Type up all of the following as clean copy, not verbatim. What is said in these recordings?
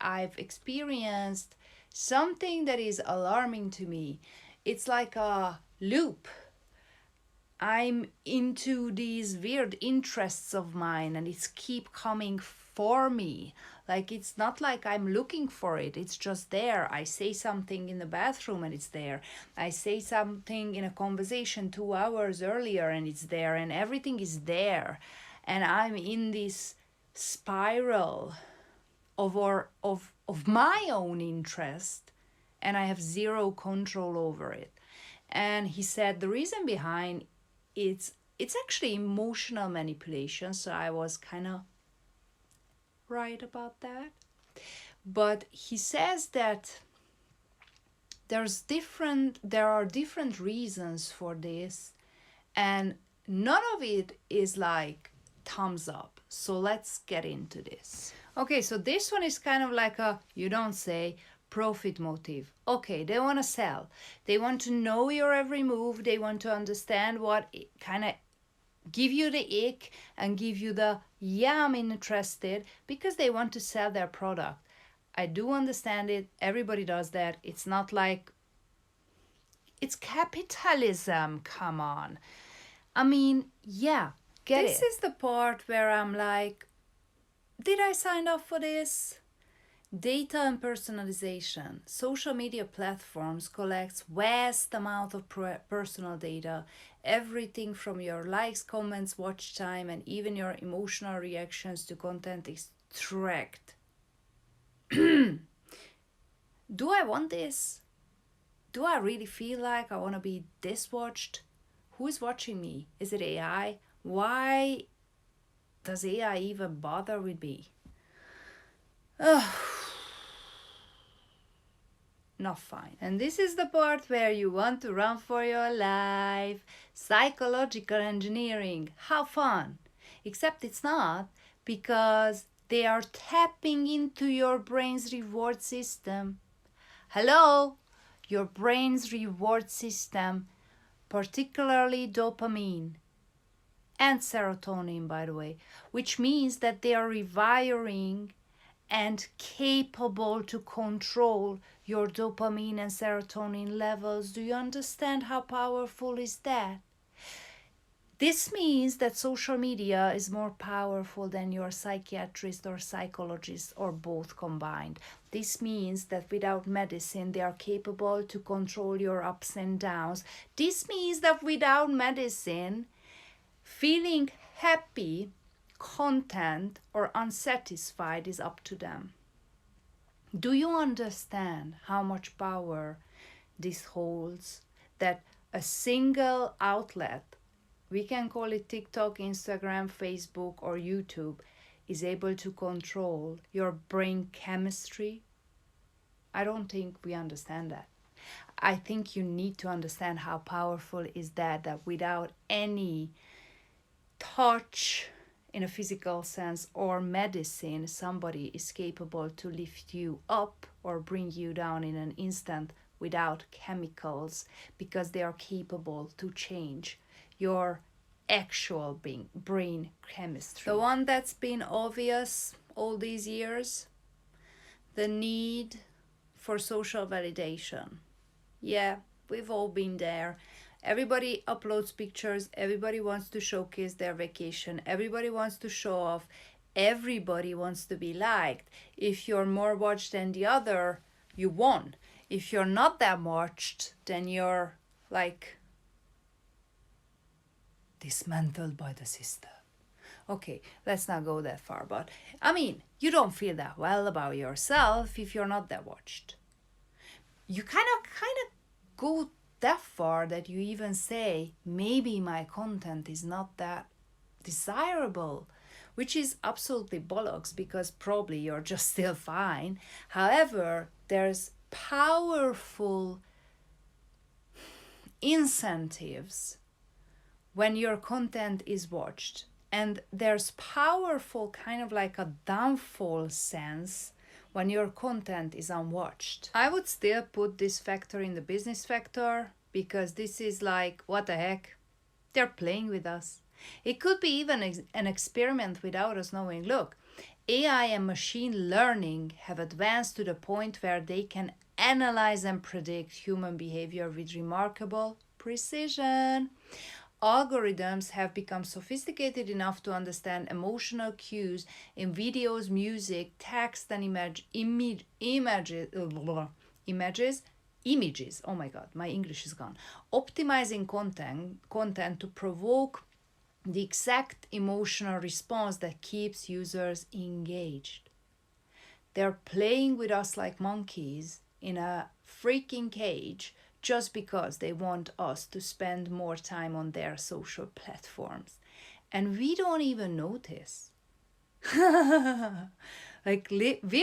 I've experienced something that is alarming to me. It's like a loop. I'm into these weird interests of mine and it's keep coming for me. Like it's not like I'm looking for it. It's just there. I say something in the bathroom and it's there. I say something in a conversation 2 hours earlier and it's there and everything is there. And I'm in this spiral of my own interest and I have zero control over it. And he said the reason behind it's actually emotional manipulation, so I was kind of right about that. But he says that there are different reasons for this, and none of it is like thumbs up. So let's get into this. Okay, so this one is kind of like a, you don't say, profit motive. Okay, they want to sell. They want to know your every move. They want to understand what kind of give you the ick and give you the, yeah, I'm interested, because they want to sell their product. I do understand it. Everybody does that. It's not like, it's capitalism. Come on. I mean, yeah, get This it. is the part where I'm like, did I sign up for this? Data and personalization. Social media platforms collects vast amount of personal data. Everything from your likes, comments, watch time, and even your emotional reactions to content is tracked. Do I want this? Do I really feel like I want to be this watched? Who is watching me? Is it AI? Why does AI even bother with me? Ugh. Not fine. And this is the part where you want to run for your life. Psychological engineering. How fun! Except it's not, because they are tapping into your brain's reward system. Hello? Your brain's reward system, particularly dopamine and serotonin, by the way, which means that they are rewiring and capable to control your dopamine and serotonin levels. Do you understand how powerful is that? This means that social media is more powerful than your psychiatrist or psychologist or both combined. This means that without medicine, they are capable to control your ups and downs. This means that without medicine, feeling happy, content, or unsatisfied is up to them. Do you understand how much power this holds? That a single outlet, we can call it TikTok, Instagram, Facebook, or YouTube, is able to control your brain chemistry? I don't think we understand that. I think you need to understand how powerful is that without any touch in a physical sense or medicine, somebody is capable to lift you up or bring you down in an instant without chemicals, because they are capable to change your actual brain chemistry. The one that's been obvious all these years, the need for social validation. Yeah, we've all been there. Everybody uploads pictures, everybody wants to showcase their vacation, everybody wants to show off, everybody wants to be liked. If you're more watched than the other, you won. If you're not that watched, then you're like dismantled by the system. Okay, let's not go that far, but I mean, you don't feel that well about yourself if you're not that watched. You kind of go that far that you even say, maybe my content is not that desirable, which is absolutely bollocks, because probably you're just still fine. However, there's powerful incentives when your content is watched, and there's powerful kind of like a downfall sense when your content is unwatched. I would still put this factor in the business factor, because this is like, what the heck? They're playing with us. It could be even an experiment without us knowing. Look, AI and machine learning have advanced to the point where they can analyze and predict human behavior with remarkable precision. Algorithms have become sophisticated enough to understand emotional cues in videos, music, text, and images. Oh my god, my English is gone. Optimizing content to provoke the exact emotional response that keeps users engaged. They're playing with us like monkeys in a freaking cage just because they want us to spend more time on their social platforms. And we don't even notice. We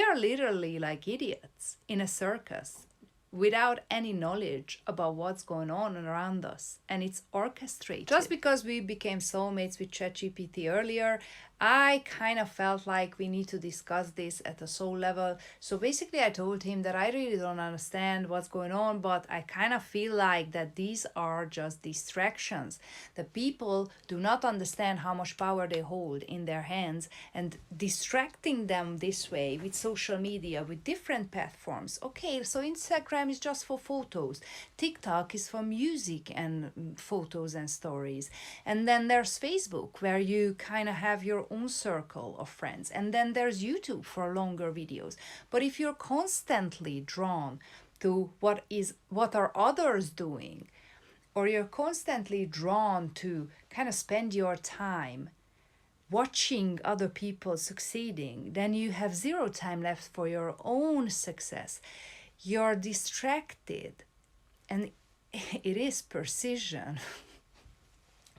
are literally like idiots in a circus without any knowledge about what's going on around us, and it's orchestrated. Just because we became soulmates with ChatGPT earlier, I kind of felt like we need to discuss this at a soul level. So basically I told him that I really don't understand what's going on, but I kind of feel like that these are just distractions. The people do not understand how much power they hold in their hands, and distracting them this way with social media, with different platforms. Okay, so Instagram is just for photos, TikTok is for music and photos and stories, and then there's Facebook where you kind of have your own circle of friends, and then there's YouTube for longer videos. But if you're constantly drawn to what are others doing, or you're constantly drawn to kind of spend your time watching other people succeeding, then you have zero time left for your own success. You're distracted, and it is precision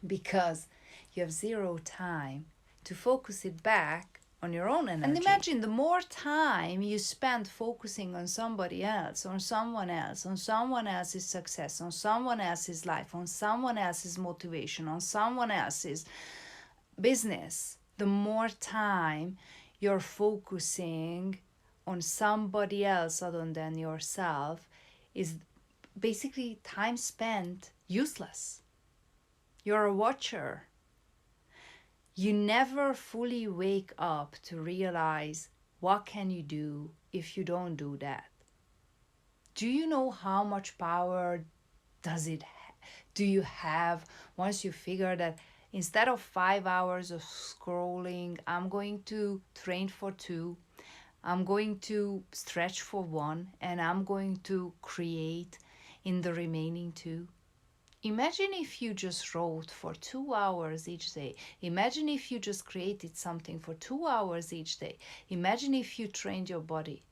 because you have zero time to focus it back on your own energy. And imagine the more time you spend focusing on somebody else, on someone else, on someone else's success, on someone else's life, on someone else's motivation, on someone else's business, the more time you're focusing on somebody else other than yourself is basically time spent useless. You're a watcher. You never fully wake up to realize what can you do if you don't do that. Do you know how much power do you have once you figure that instead of 5 hours of scrolling, I'm going to train for 2, I'm going to stretch for 1, and I'm going to create in the remaining 2? Imagine if you just wrote for 2 hours each day. Imagine if you just created something for 2 hours each day. Imagine if you trained your body.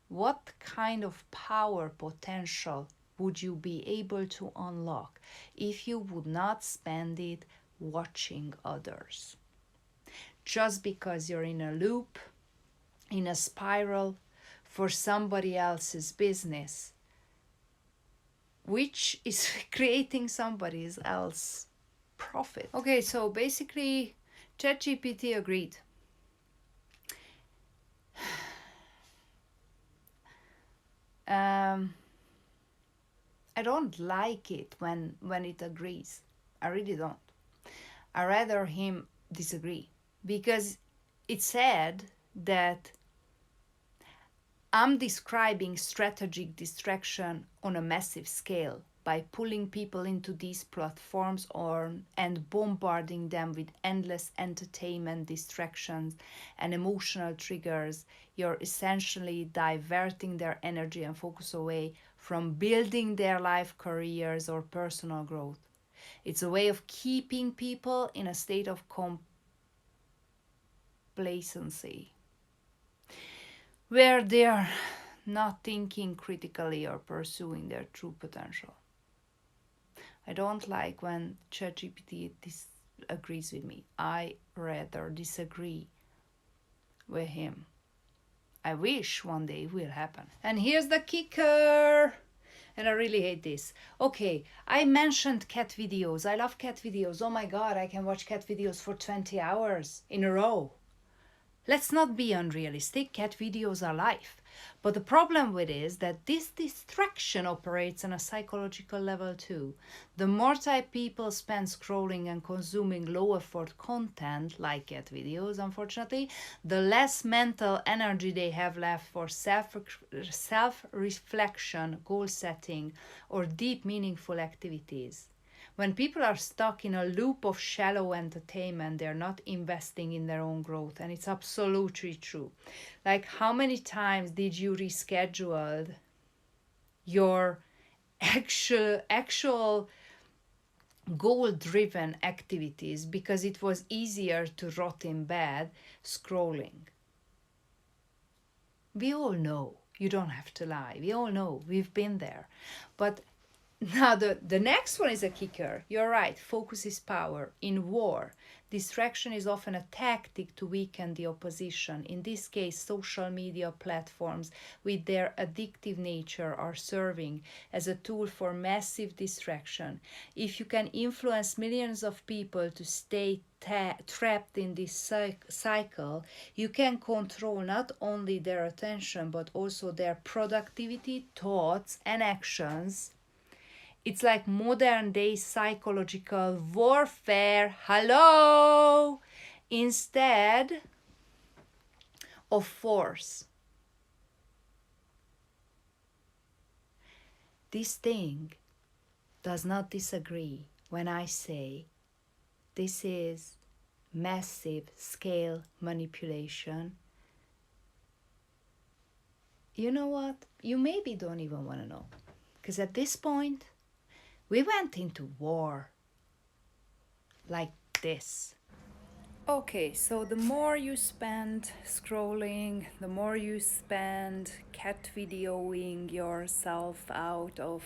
What kind of power potential would you be able to unlock if you would not spend it watching others? Just because you're in a loop, in a spiral for somebody else's business, which is creating somebody else's profit. Okay, so basically ChatGPT agreed. I don't like it when it agrees. I really don't. I rather him disagree, because it said that I'm describing strategic distraction on a massive scale by pulling people into these platforms and bombarding them with endless entertainment, distractions, and emotional triggers. You're essentially diverting their energy and focus away from building their life, careers, or personal growth. It's a way of keeping people in a state of complacency, where they are not thinking critically or pursuing their true potential. I don't like when ChatGPT disagrees with me. I rather disagree with him. I wish one day it will happen. And here's the kicker. And I really hate this. Okay, I mentioned cat videos. I love cat videos. Oh my god, I can watch cat videos for 20 hours in a row. Let's not be unrealistic, cat videos are life. But the problem with it is that this distraction operates on a psychological level too. The more time people spend scrolling and consuming low effort content, like cat videos, unfortunately, the less mental energy they have left for self reflection, goal setting, or deep, meaningful activities. When people are stuck in a loop of shallow entertainment, they're not investing in their own growth. And it's absolutely true. Like, how many times did you reschedule your actual goal driven activities because it was easier to rot in bed scrolling? We all know. You don't have to lie. We all know. We've been there. But now, the next one is a kicker. You're right, focus is power. In war, distraction is often a tactic to weaken the opposition. In this case, social media platforms, with their addictive nature, are serving as a tool for massive distraction. If you can influence millions of people to stay trapped in this cycle, you can control not only their attention but also their productivity, thoughts, and actions. It's like modern day psychological warfare. Hello! Instead of force. This thing does not disagree when I say this is massive scale manipulation. You know what? You maybe don't even want to know. Because at this point, we went into war like this. Okay, so the more you spend scrolling, the more you spend cat videoing yourself out of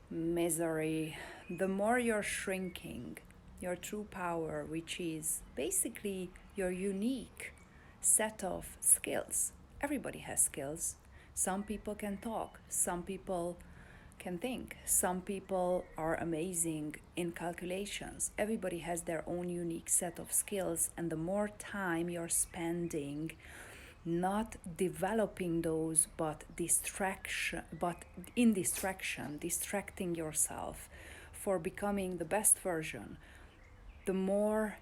misery, the more you're shrinking your true power, which is basically your unique set of skills. Everybody has skills. Some people can talk, some people can think. Some people are amazing in calculations. Everybody has their own unique set of skills, and the more time you're spending not developing those but distracting yourself for becoming the best version, the more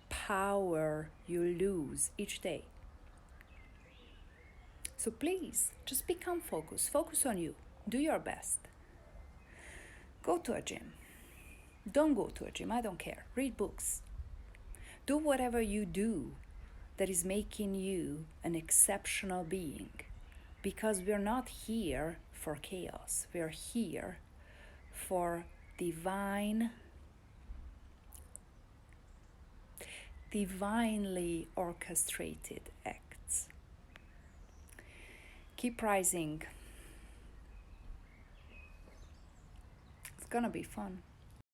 power you lose each day. So please just become focused. Focus on you. Do your best. Go to a gym. Don't go to a gym, I don't care. Read books. Do whatever you do that is making you an exceptional being. Because we're not here for chaos. We're here for divinely orchestrated acts. Keep rising. It's gonna be fun.